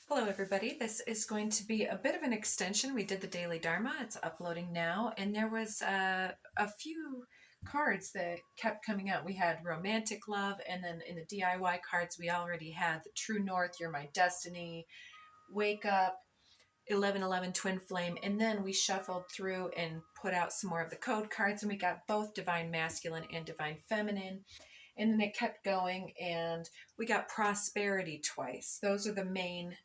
Hello everybody, this is going to be a bit of an extension. We did the daily Dharma, it's uploading now, and there was a few cards that kept coming out. We had Romantic Love, and then in the DIY cards we already had the True North, You're My Destiny, Wake Up, 1111 Twin Flame, and then we shuffled through and put out some more of the code cards, and we got both Divine Masculine and Divine Feminine. And then it kept going, and we got Prosperity twice. Those are the main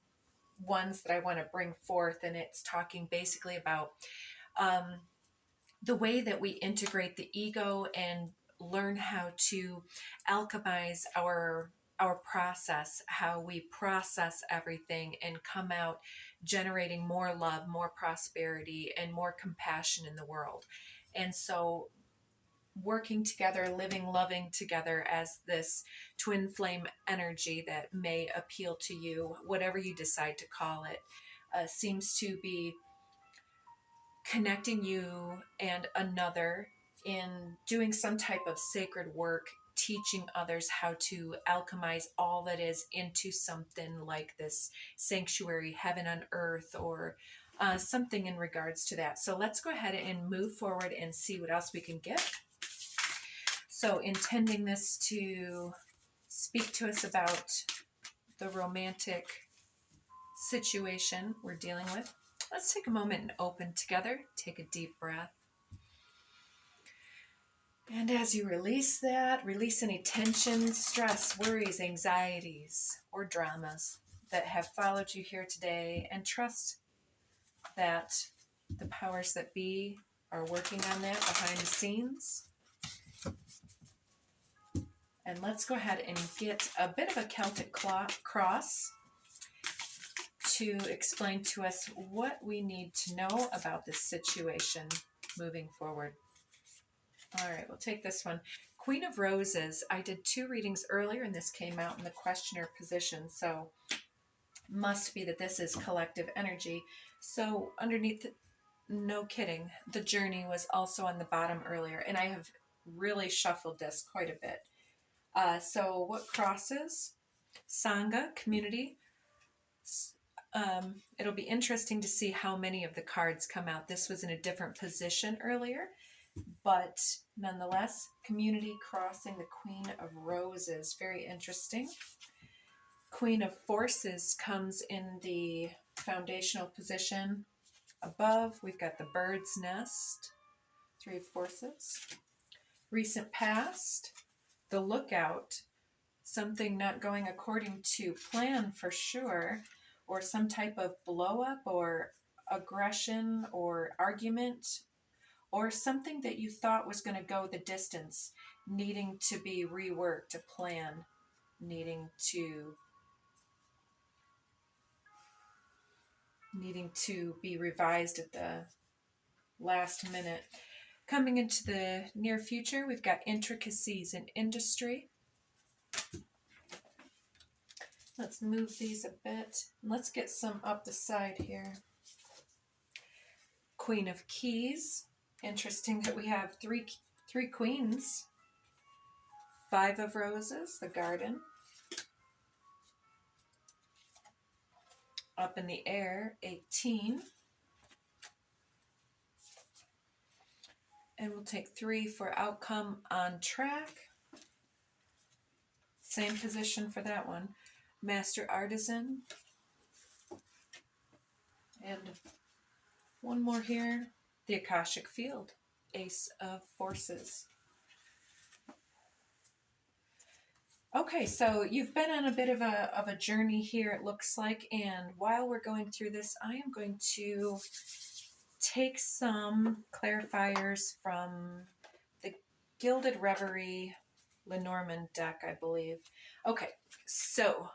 ones that I want to bring forth, and it's talking basically about the way that we integrate the ego and learn how to alchemize our process, how we process everything and come out generating more love, more prosperity, and more compassion in the world. And so working together, living, loving together as this twin flame energy that may appeal to you, whatever you decide to call it, seems to be connecting you and another in doing some type of sacred work, teaching others how to alchemize all that is into something like this sanctuary, heaven on earth, or something in regards to that. So let's go ahead and move forward and see what else we can get. So intending this to speak to us about the romantic situation we're dealing with, let's take a moment and open together. Take a deep breath. And as you release that, release any tension, stress, worries, anxieties, or dramas that have followed you here today, and trust that the powers that be are working on that behind the scenes. And let's go ahead and get a bit of a Celtic cross to explain to us what we need to know about this situation moving forward. All right, we'll take this one. Queen of Roses. I did 2 readings earlier, and this came out in the questioner position, so must be that this is collective energy. So underneath, no kidding, the journey was also on the bottom earlier, and I have really shuffled this quite a bit. So what crosses? Sangha, community. It'll be interesting to see how many of the cards come out. This was in a different position earlier, but nonetheless, community crossing the Queen of Roses. Very interesting. Queen of Forces comes in the foundational position above. We've got the bird's nest, 3 of Forces. Recent past, the lookout, something not going according to plan for sure, or some type of blow up or aggression or argument, or something that you thought was going to go the distance, needing to be reworked, a plan needing to be revised at the last minute. Coming into the near future, we've got intricacies in industry. Let's move these a bit. Let's get some up the side here. Queen of Keys. Interesting that we have three queens. 5 of Roses, the garden. Up in the air, 18. And we'll take 3 for outcome on track. Same position for that one. Master Artisan. And one more here. The Akashic Field. Ace of Forces. Okay, so you've been on a bit of a journey here, it looks like, and while we're going through this, I am going to take some clarifiers from the Gilded Reverie Lenormand deck, I believe. Okay, so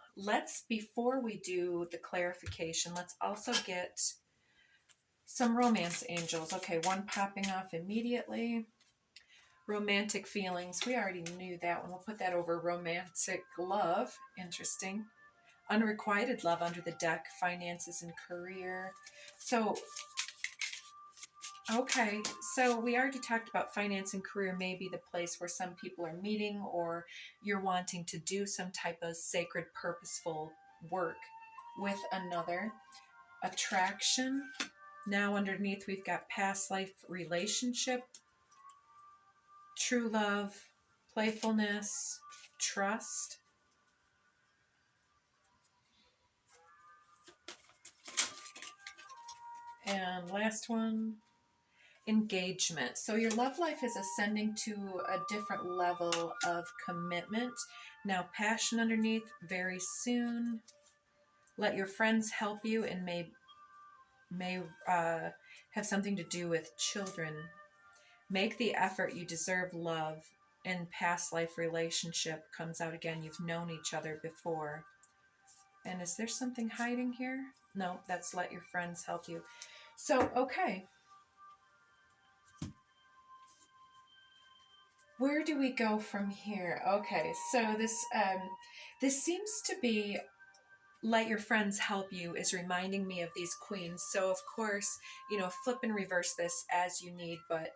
before we do the clarification, let's also get some romance angels. Okay, one popping off immediately. Romantic feelings. We already knew that one. We'll put that over romantic love. Interesting. Unrequited love under the deck. Finances and career. So, okay. So we already talked about finance and career may be the place where some people are meeting, or you're wanting to do some type of sacred, purposeful work with another. Attraction. Now underneath we've got past life relationship, true love, playfulness, trust. And last one, engagement. So your love life is ascending to a different level of commitment. Now passion underneath, very soon. Let your friends help you, and may have something to do with children. Make the effort, you deserve love. And past life relationship comes out again. You've known each other before. And is there something hiding here? No, that's let your friends help you. So, okay. Where do we go from here? Okay, so this seems to be let your friends help you is reminding me of these queens. So of course, flip and reverse this as you need, but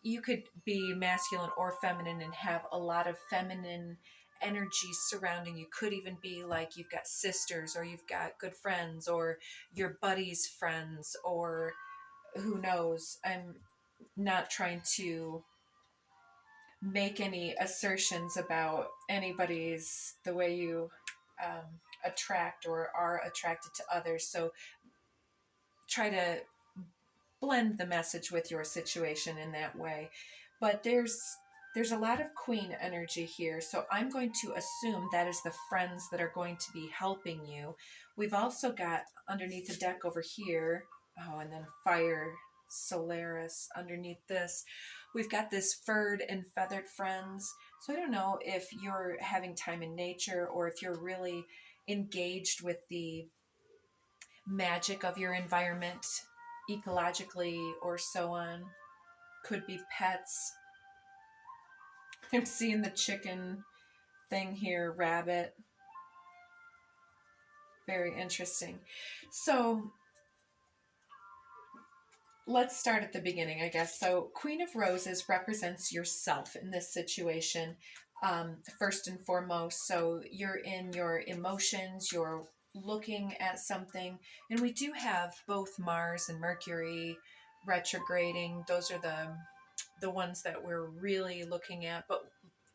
you could be masculine or feminine and have a lot of feminine energy surrounding you. Could even be like you've got sisters, or you've got good friends, or your buddies' friends, or who knows. I'm not trying to make any assertions about anybody's the way you attract or are attracted to others. So try to blend the message with your situation in that way. But there's a lot of queen energy here, so I'm going to assume that is the friends that are going to be helping you. We've also got underneath the deck over here, and then fire Solaris underneath this. We've got this furred and feathered friends. So I don't know if you're having time in nature or if you're really engaged with the magic of your environment ecologically or so on. Could be pets. I'm seeing the chicken thing here, rabbit. Very interesting. So let's start at the beginning, I guess. So Queen of Roses represents yourself in this situation, first and foremost. So you're in your emotions, you're looking at something, and we do have both Mars and Mercury retrograding. Those are the ones that we're really looking at, but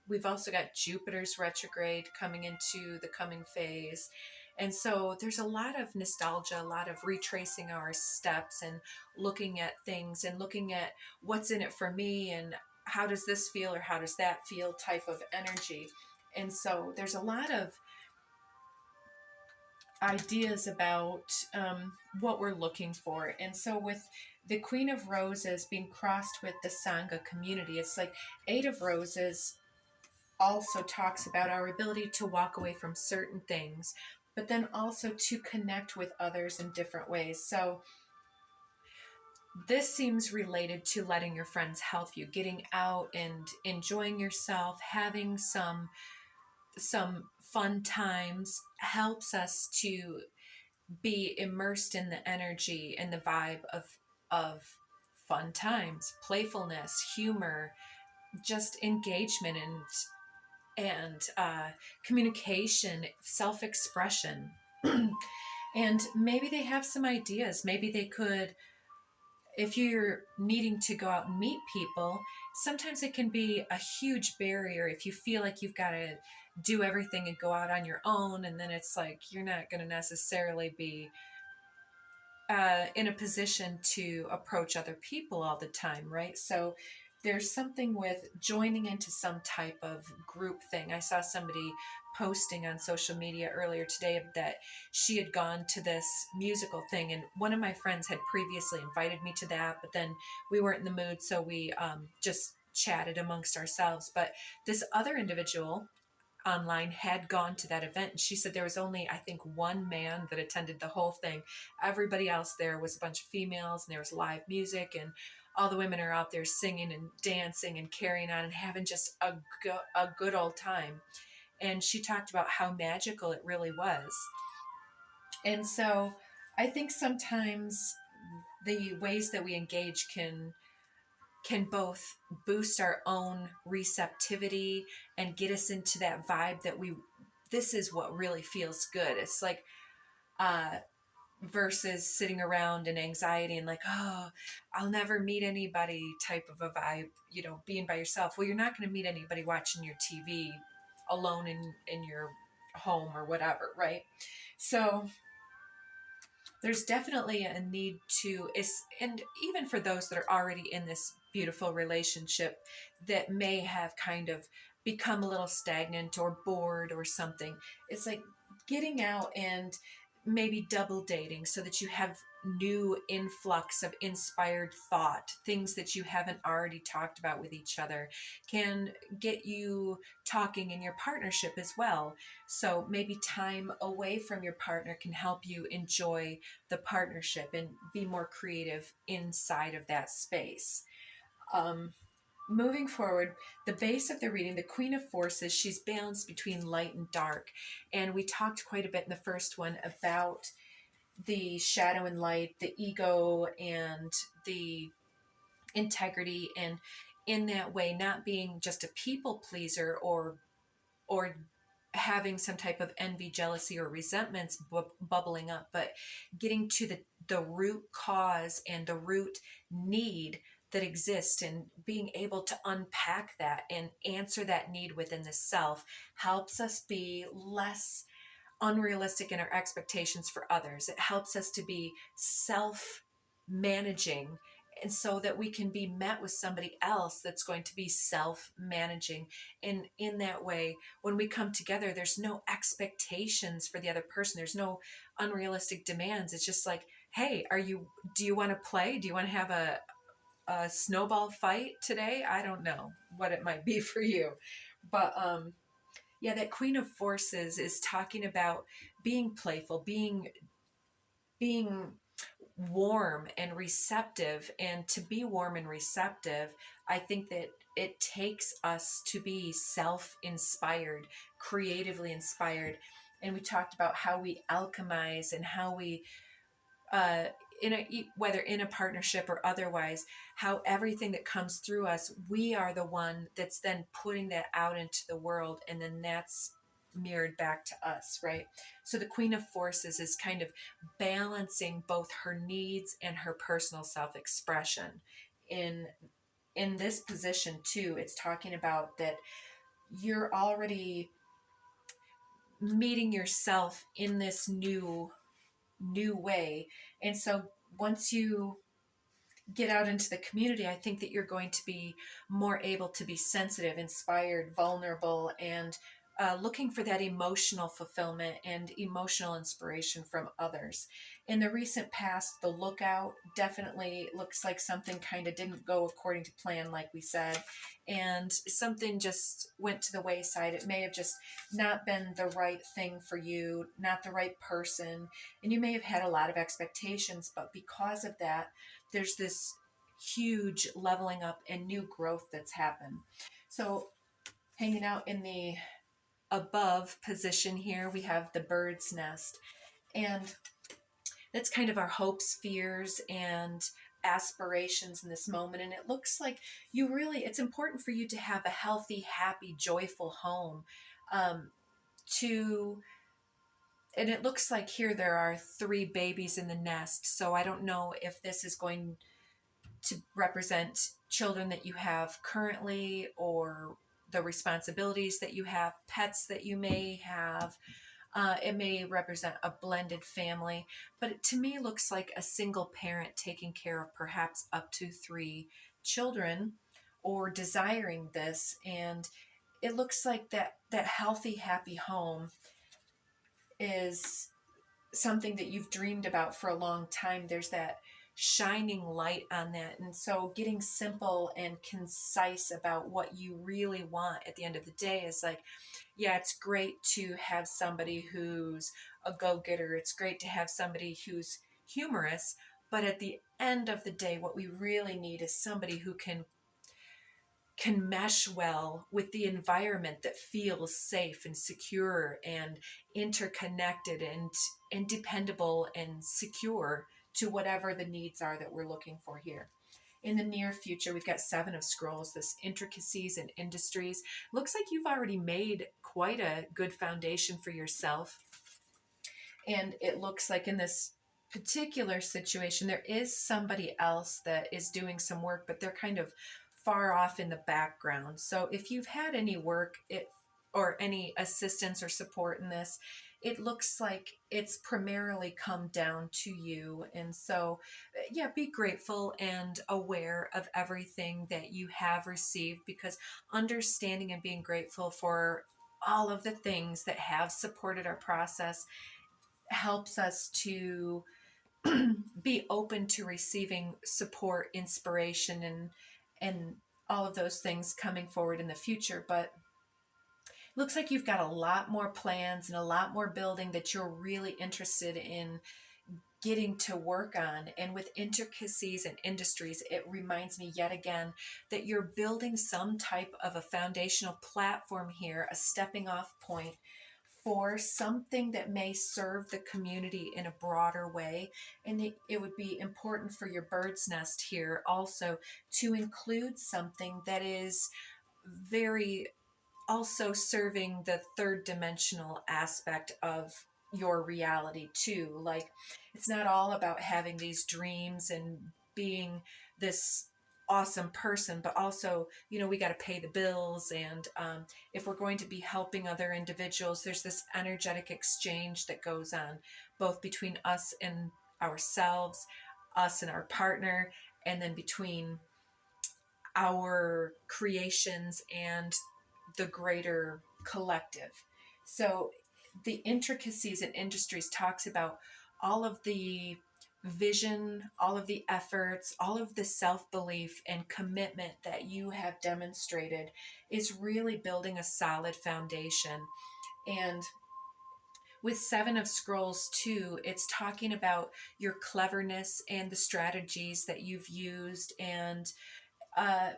we've also got Jupiter's retrograde coming into the coming phase. And so there's a lot of nostalgia, a lot of retracing our steps and looking at things and looking at what's in it for me and how does this feel or how does that feel type of energy. And so there's a lot of ideas about what we're looking for. And so with the Queen of Roses being crossed with the Sangha community, it's like Eight of Roses also talks about our ability to walk away from certain things, but then also to connect with others in different ways. So this seems related to letting your friends help you, getting out and enjoying yourself, having some fun times helps us to be immersed in the energy and the vibe of fun times, playfulness, humor, just engagement and communication, self-expression. And maybe they have some ideas. Maybe they could, if you're needing to go out and meet people, sometimes it can be a huge barrier if you feel like you've got to do everything and go out on your own, and then it's like you're not going to necessarily be in a position to approach other people all the time, right? So there's something with joining into some type of group thing. I saw somebody posting on social media earlier today that she had gone to this musical thing, and one of my friends had previously invited me to that, but then we weren't in the mood, so we just chatted amongst ourselves. But this other individual online had gone to that event, and she said there was only, I think, one man that attended the whole thing. Everybody else there was a bunch of females, and there was live music, and all the women are out there singing and dancing and carrying on and having just a good old time. And she talked about how magical it really was. And so I think sometimes the ways that we engage can both boost our own receptivity and get us into that vibe that this is what really feels good. It's like versus sitting around in anxiety and like, oh, I'll never meet anybody type of a vibe, being by yourself. Well, you're not going to meet anybody watching your TV alone in your home or whatever, right? So there's definitely a need to and even for those that are already in this beautiful relationship that may have kind of become a little stagnant or bored or something, it's like getting out and maybe double dating so that you have new influx of inspired thought, things that you haven't already talked about with each other, can get you talking in your partnership as well. So maybe time away from your partner can help you enjoy the partnership and be more creative inside of that space. Moving forward, the base of the reading, the Queen of Forces, she's balanced between light and dark. And we talked quite a bit in the first one about the shadow and light, the ego and the integrity, and in that way, not being just a people pleaser or having some type of envy, jealousy, or resentments bubbling up, but getting to the root cause and the root need that exists, and being able to unpack that and answer that need within the self helps us be less unrealistic in our expectations for others. It helps us to be self managing, and so that we can be met with somebody else that's going to be self managing. And in that way, when we come together, there's no expectations for the other person, there's no unrealistic demands. It's just like, hey, do you want to play? Do you want to have a snowball fight today? I don't know what it might be for you, but yeah, that Queen of Forces is talking about being playful, being warm and receptive. And to be warm and receptive, I think that it takes us to be self-inspired, creatively inspired. And we talked about how we alchemize and how we uh, whether in a partnership or otherwise, how everything that comes through us, we are the one that's then putting that out into the world, and then that's mirrored back to us, right? So the Queen of Forces is kind of balancing both her needs and her personal self-expression. In this position too, it's talking about that you're already meeting yourself in this new way. And so once you get out into the community, I think that you're going to be more able to be sensitive, inspired, vulnerable, and looking for that emotional fulfillment and emotional inspiration from others. In the recent past, the lookout definitely looks like something kind of didn't go according to plan, like we said, and something just went to the wayside. It may have just not been the right thing for you, not the right person, and you may have had a lot of expectations, but because of that, there's this huge leveling up and new growth that's happened. So hanging out in the above position here, we have the bird's nest. And that's kind of our hopes, fears, and aspirations in this moment. And it looks like it's important for you to have a healthy, happy, joyful home. And it looks like here there are 3 babies in the nest. So I don't know if this is going to represent children that you have currently, or the responsibilities that you have, pets that you may have. It may represent a blended family, but it to me looks like a single parent taking care of perhaps up to 3 children, or desiring this. And it looks like that healthy, happy home is something that you've dreamed about for a long time. There's that shining light on that. And so getting simple and concise about what you really want at the end of the day is like, yeah, it's great to have somebody who's a go-getter. It's great to have somebody who's humorous. But at the end of the day, what we really need is somebody who can mesh well with the environment, that feels safe and secure and interconnected and dependable and secure to whatever the needs are that we're looking for here. In the near future, we've got 7 of Scrolls, this intricacies and industries. Looks like you've already made quite a good foundation for yourself. And it looks like in this particular situation, there is somebody else that is doing some work, but they're kind of far off in the background. So if you've had any work or any assistance or support in this, it looks like it's primarily come down to you. And so, yeah, be grateful and aware of everything that you have received, because understanding and being grateful for all of the things that have supported our process helps us to be open to receiving support, inspiration, and all of those things coming forward in the future. But looks like you've got a lot more plans and a lot more building that you're really interested in getting to work on. And with intricacies and industries, it reminds me yet again that you're building some type of a foundational platform here, a stepping off point for something that may serve the community in a broader way. And it would be important for your bird's nest here also to include something that is very also serving the third dimensional aspect of your reality too. Like, it's not all about having these dreams and being this awesome person, but also, you know, we got to pay the bills. And if we're going to be helping other individuals, there's this energetic exchange that goes on both between us and ourselves, us and our partner, and then between our creations and the greater collective. So the intricacies and industries talks about all of the vision, all of the efforts, all of the self-belief and commitment that you have demonstrated is really building a solid foundation. And with Seven of Scrolls too, it's talking about your cleverness and the strategies that you've used. And uh,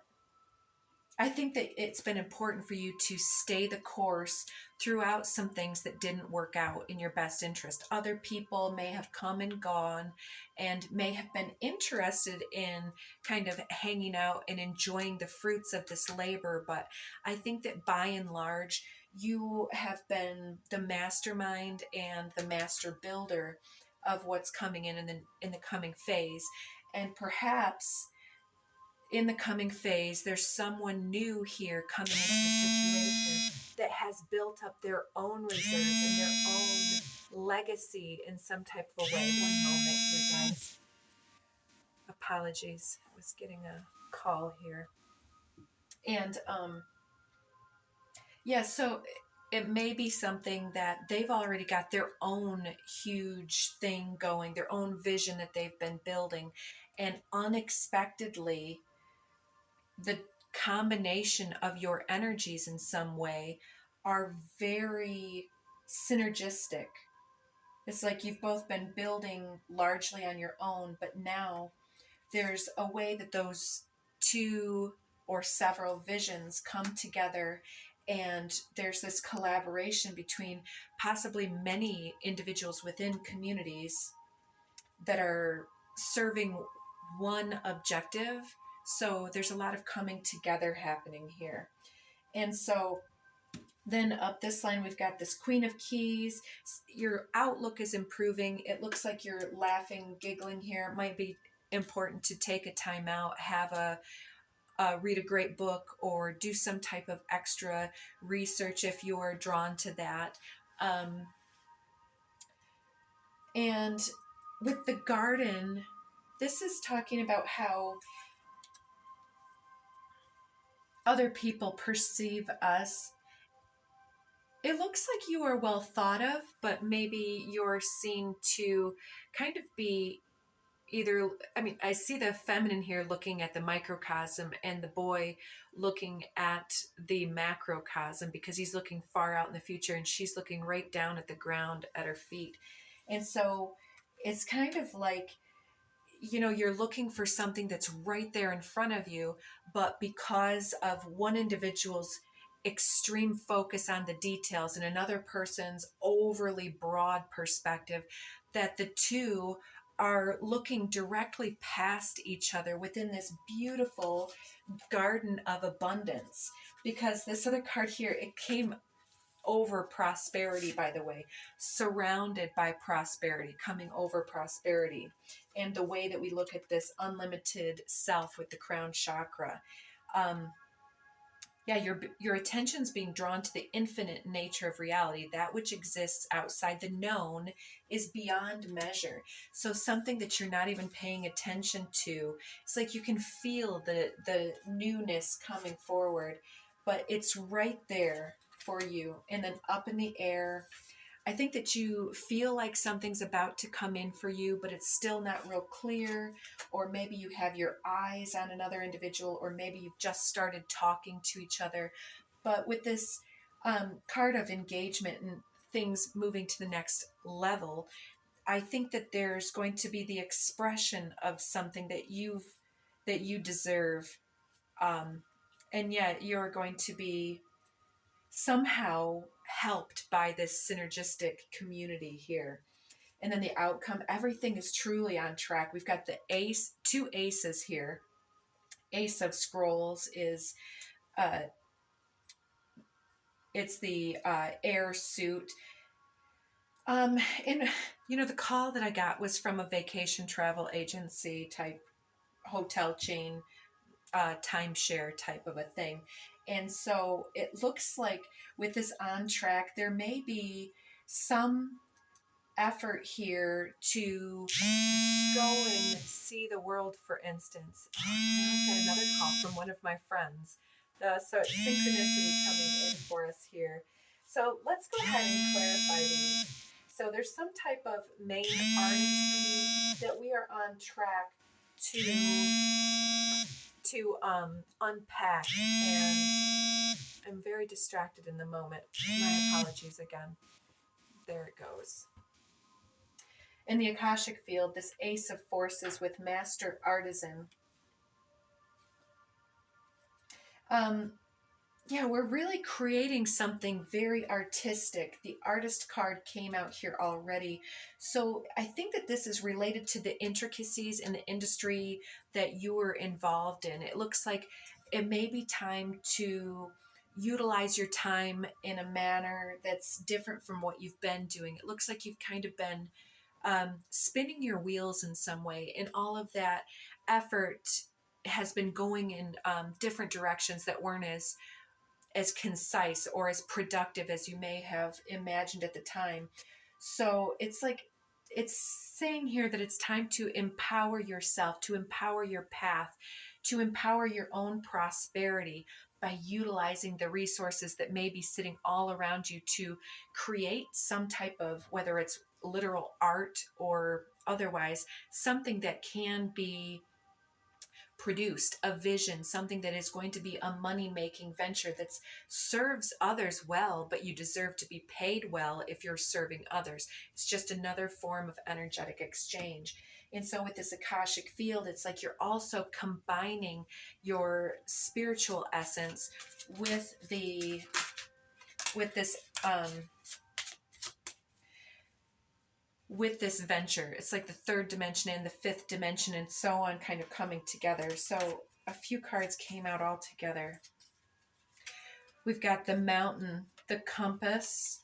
I think that it's been important for you to stay the course throughout some things that didn't work out in your best interest. Other people may have come and gone and may have been interested in kind of hanging out and enjoying the fruits of this labor. But I think that by and large, you have been the mastermind and the master builder of what's coming in the coming phase. And perhaps in the coming phase, there's someone new here coming into the situation that has built up their own reserves and their own legacy in some type of a way. One moment here, guys. Apologies. I was getting a call here. And yeah, so it may be something that they've already got their own huge thing going, their own vision that they've been building. And unexpectedly, the combination of your energies in some way are very synergistic. It's like you've both been building largely on your own, but now there's a way that those two or several visions come together, and there's this collaboration between possibly many individuals within communities that are serving one objective. So there's a lot of coming together happening here. And so then up this line, we've got this Queen of Keys. Your outlook is improving. It looks like you're laughing, giggling here. It might be important to take a time out, have read a great book, or do some type of extra research if you're drawn to that. And with the garden, this is talking about how other people perceive us. It looks like you are well thought of, but maybe you're seen to kind of be either, I mean, I see the feminine here looking at the microcosm and the boy looking at the macrocosm, because he's looking far out in the future and she's looking right down at the ground at her feet. And so it's kind of like, you know, you're looking for something that's right there in front of you, but because of one individual's extreme focus on the details and another person's overly broad perspective, that the two are looking directly past each other within this beautiful garden of abundance. Because this other card here, it came over prosperity, by the way, surrounded by prosperity, coming over prosperity. And the way that we look at this unlimited self with the crown chakra. Yeah, your attention's being drawn to the infinite nature of reality. That which exists outside the known is beyond measure. So something that you're not even paying attention to, it's like you can feel the newness coming forward, but it's right there for you. And then up in the air, I think that you feel like something's about to come in for you, but it's still not real clear. Or maybe you have your eyes on another individual, or maybe you've just started talking to each other. But with this card of engagement and things moving to the next level, I think that there's going to be the expression of something that you deserve. And yet you're going to be somehow helped by this synergistic community here. And then the outcome, everything is truly on track. We've got the ace, two aces here. Ace of Scrolls is it's the air suit. And the call that I got was from a vacation travel agency type hotel chain, timeshare type of a thing. And so it looks like with this on track, there may be some effort here to go and see the world, for instance. I've got another call from one of my friends. So it's synchronicity coming in for us here. So let's go ahead and clarify these. So there's some type of main artistry that we are on track to unpack, and I'm very distracted in the moment. My apologies again. There it goes. In the Akashic field, this Ace of Forces with Master Artisan. Yeah, we're really creating something very artistic. The artist card came out here already. So I think that this is related to the intricacies in the industry that you were involved in. It looks like it may be time to utilize your time in a manner that's different from what you've been doing. It looks like you've kind of been spinning your wheels in some way, and all of that effort has been going in different directions that weren't as concise or as productive as you may have imagined at the time. So it's like it's saying here that it's time to empower yourself, to empower your path, to empower your own prosperity by utilizing the resources that may be sitting all around you to create some type of, whether it's literal art or otherwise, something that can be produced, a vision, something that is going to be a money-making venture that serves others well, but you deserve to be paid well if you're serving others. It's just another form of energetic exchange. And so with this Akashic field, it's like you're also combining your spiritual essence with this venture. It's like the third dimension and the fifth dimension and so on kind of coming together. So a few cards came out all together. We've got the mountain, the compass,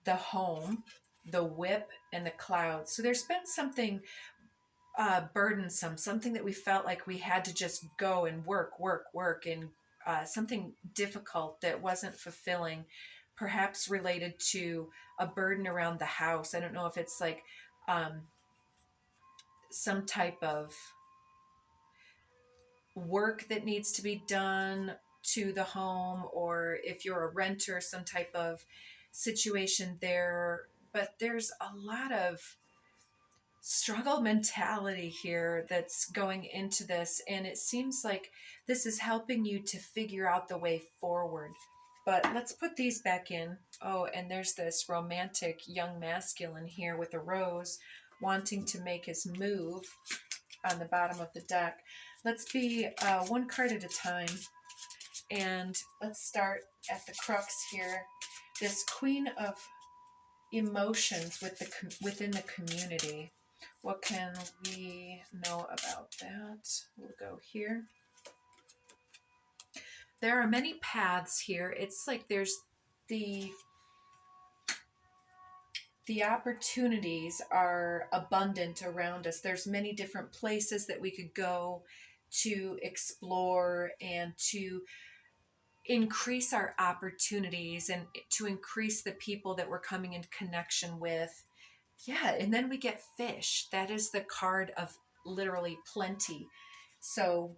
the home, the whip, and the clouds. So there's been something burdensome, something that we felt like we had to just go and work, and something difficult that wasn't fulfilling, perhaps related to a burden around the house. I don't know if it's like some type of work that needs to be done to the home, or if you're a renter, some type of situation there. But there's a lot of struggle mentality here that's going into this, and it seems like this is helping you to figure out the way forward. But let's put these back in. Oh, and there's this romantic young masculine here with a rose wanting to make his move on the bottom of the deck. Let's be one card at a time, and let's start at the crux here. This Queen of Emotions within the community. What can we know about that? We'll go here. There are many paths here. It's like there's the the opportunities are abundant around us. There's many different places that we could go to explore and to increase our opportunities and to increase the people that we're coming in connection with. Yeah, and then we get fish. That is the card of literally plenty. So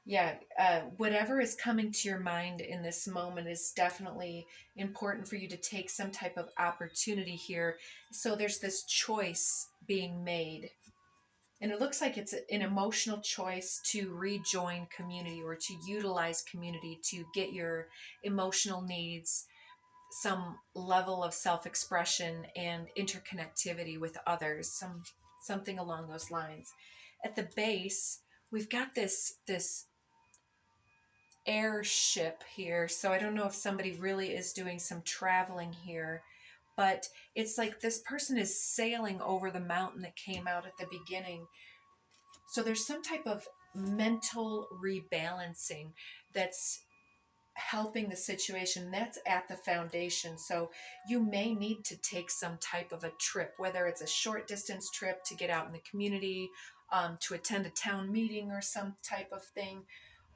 yeah, whatever is coming to your mind in this moment is definitely important for you to take some type of opportunity here. So there's this choice being made. And it looks like it's an emotional choice to rejoin community or to utilize community to get your emotional needs some level of self-expression and interconnectivity with others, something along those lines. At the base, we've got this airship here. So I don't know if somebody really is doing some traveling here, but it's like this person is sailing over the mountain that came out at the beginning. So there's some type of mental rebalancing that's helping the situation. That's at the foundation. So you may need to take some type of a trip, whether it's a short distance trip to get out in the community, to attend a town meeting or some type of thing,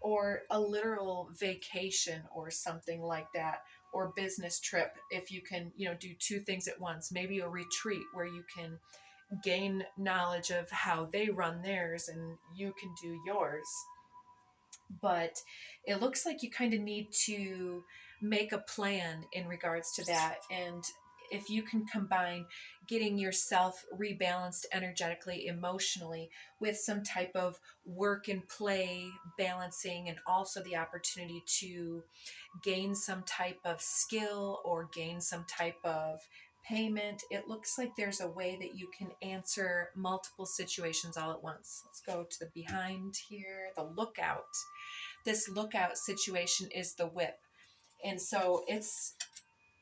or a literal vacation or something like that, or business trip. If you can, do two things at once, maybe a retreat where you can gain knowledge of how they run theirs and you can do yours. But it looks like you kind of need to make a plan in regards to that. And if you can combine getting yourself rebalanced energetically, emotionally, with some type of work and play balancing, and also the opportunity to gain some type of skill or gain some type of payment, it looks like there's a way that you can answer multiple situations all at once. Let's go to the behind here, the lookout. This lookout situation is the whip. And so it's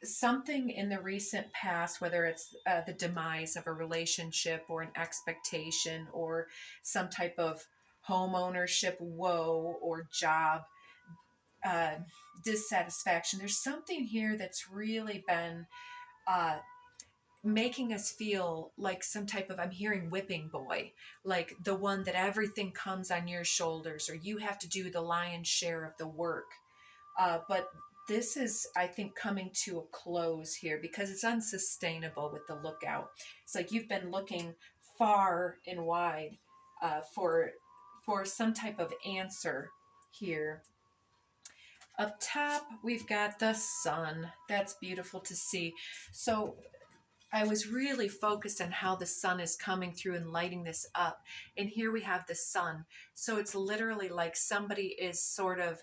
something in the recent past, whether it's the demise of a relationship or an expectation or some type of home ownership woe or job uh, dissatisfaction. There's something here that's really been uh, making us feel like some type of, I'm hearing whipping boy, like the one that everything comes on your shoulders or you have to do the lion's share of the work. But this is, I think, coming to a close here because it's unsustainable with the lookout. It's like you've been looking far and wide for some type of answer here. Up top, we've got the sun. That's beautiful to see. So I was really focused on how the sun is coming through and lighting this up. And here we have the sun. So it's literally like somebody is sort of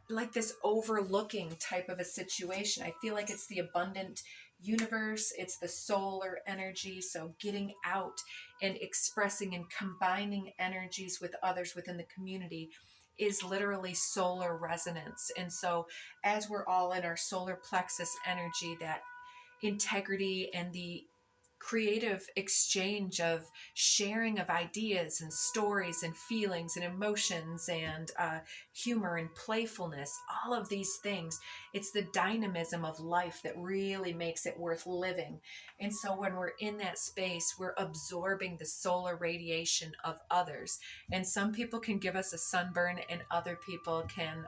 like this overlooking type of a situation. I feel like it's the abundant universe, it's the solar energy. So getting out and expressing and combining energies with others within the community is literally solar resonance. And so as we're all in our solar plexus energy, that integrity and the creative exchange of sharing of ideas and stories and feelings and emotions and humor and playfulness, all of these things, it's the dynamism of life that really makes it worth living. And so when we're in that space, we're absorbing the solar radiation of others. And some people can give us a sunburn and other people can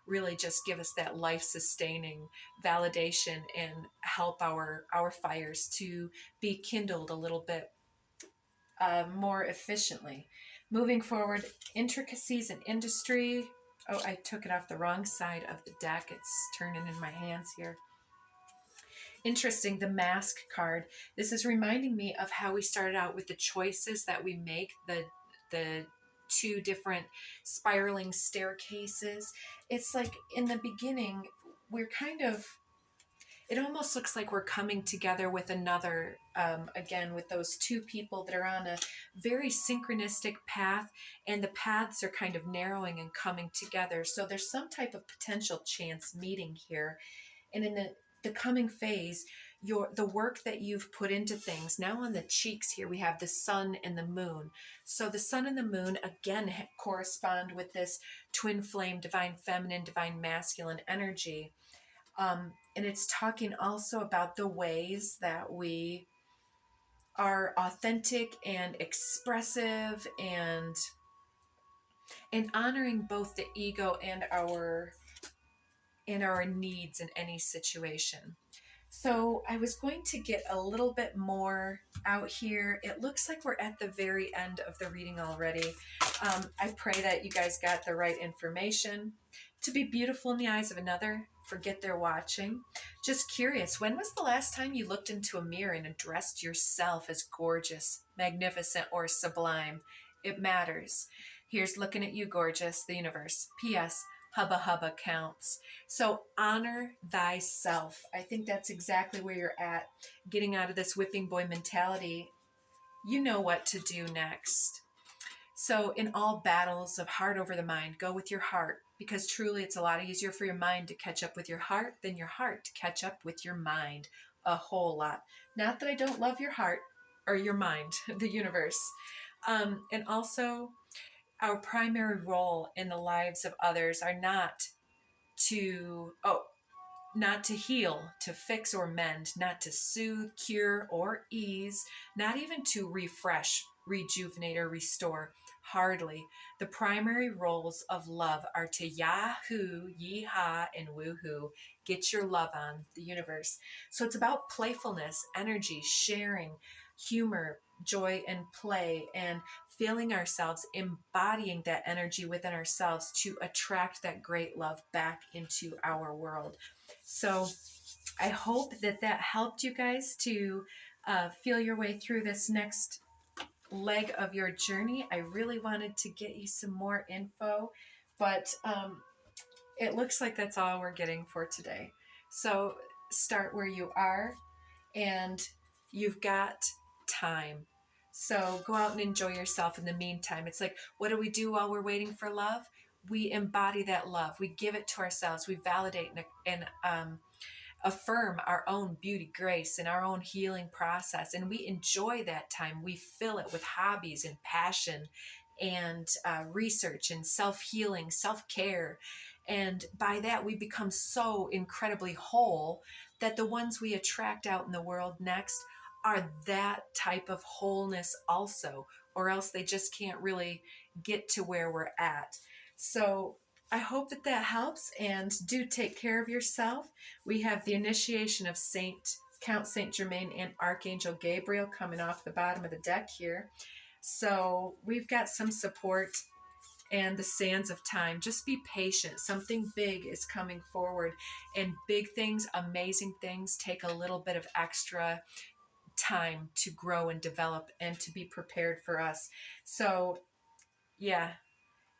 really just give us that life sustaining validation and help our fires to be kindled a little bit more efficiently. Moving forward, intricacies in industry. Oh, I took it off the wrong side of the deck. It's turning in my hands here. Interesting, the mask card. This is reminding me of how we started out with the choices that we make, the two different spiraling staircases. It's like in the beginning, we're kind of, it almost looks like we're coming together with another, again, with those two people that are on a very synchronistic path, and the paths are kind of narrowing and coming together. So there's some type of potential chance meeting here. And in the coming phase, the work that you've put into things. Now on the cheeks here, we have the sun and the moon. So the sun and the moon, again, correspond with this twin flame, divine feminine, divine masculine energy. And it's talking also about the ways that we are authentic and expressive and honoring both the ego and our needs in any situation. So I was going to get a little bit more out here. It looks like we're at the very end of the reading already. I pray that you guys got the right information. To be beautiful in the eyes of another, forget they're watching. Just curious, when was the last time you looked into a mirror and addressed yourself as gorgeous, magnificent, or sublime? It matters. Here's looking at you, gorgeous, the universe. P.S. Hubba hubba counts. So honor thyself. I think that's exactly where you're at. Getting out of this whipping boy mentality, you know what to do next. So in all battles of heart over the mind, go with your heart, because truly it's a lot easier for your mind to catch up with your heart than your heart to catch up with your mind. A whole lot. Not that I don't love your heart or your mind, the universe. And also, our primary role in the lives of others are not to heal, to fix or mend, not to soothe, cure, or ease, not even to refresh, rejuvenate, or restore. Hardly. The primary roles of love are to yahoo, yeehaw, and woohoo. Get your love on, the universe. So it's about playfulness, energy, sharing, humor, joy, and play, and feeling ourselves, embodying that energy within ourselves to attract that great love back into our world. So I hope that helped you guys to feel your way through this next leg of your journey. I really wanted to get you some more info, but it looks like that's all we're getting for today. So start where you are, and you've got time. So go out and enjoy yourself in the meantime. It's like, what do we do while we're waiting for love? We embody that love. We give it to ourselves. We validate and affirm our own beauty, grace, and our own healing process. And we enjoy that time. We fill it with hobbies and passion and research and self-healing, self-care. And by that, we become so incredibly whole that the ones we attract out in the world next are that type of wholeness also, or else they just can't really get to where we're at. So I hope that helps, and do take care of yourself. We have the initiation of Count Saint Germain and Archangel Gabriel coming off the bottom of the deck here. So we've got some support and the sands of time. Just be patient. Something big is coming forward, and big things, amazing things take a little bit of extra time to grow and develop and to be prepared for us. So yeah,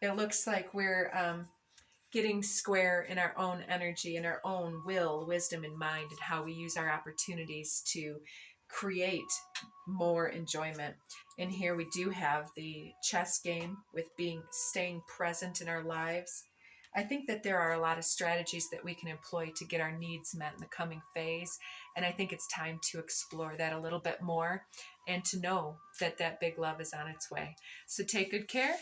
it looks like we're getting square in our own energy and our own will, wisdom, and mind, and how we use our opportunities to create more enjoyment. And here we do have the chess game with staying present in our lives. I think that there are a lot of strategies that we can employ to get our needs met in the coming phase. And I think it's time to explore that a little bit more and to know that big love is on its way. So take good care,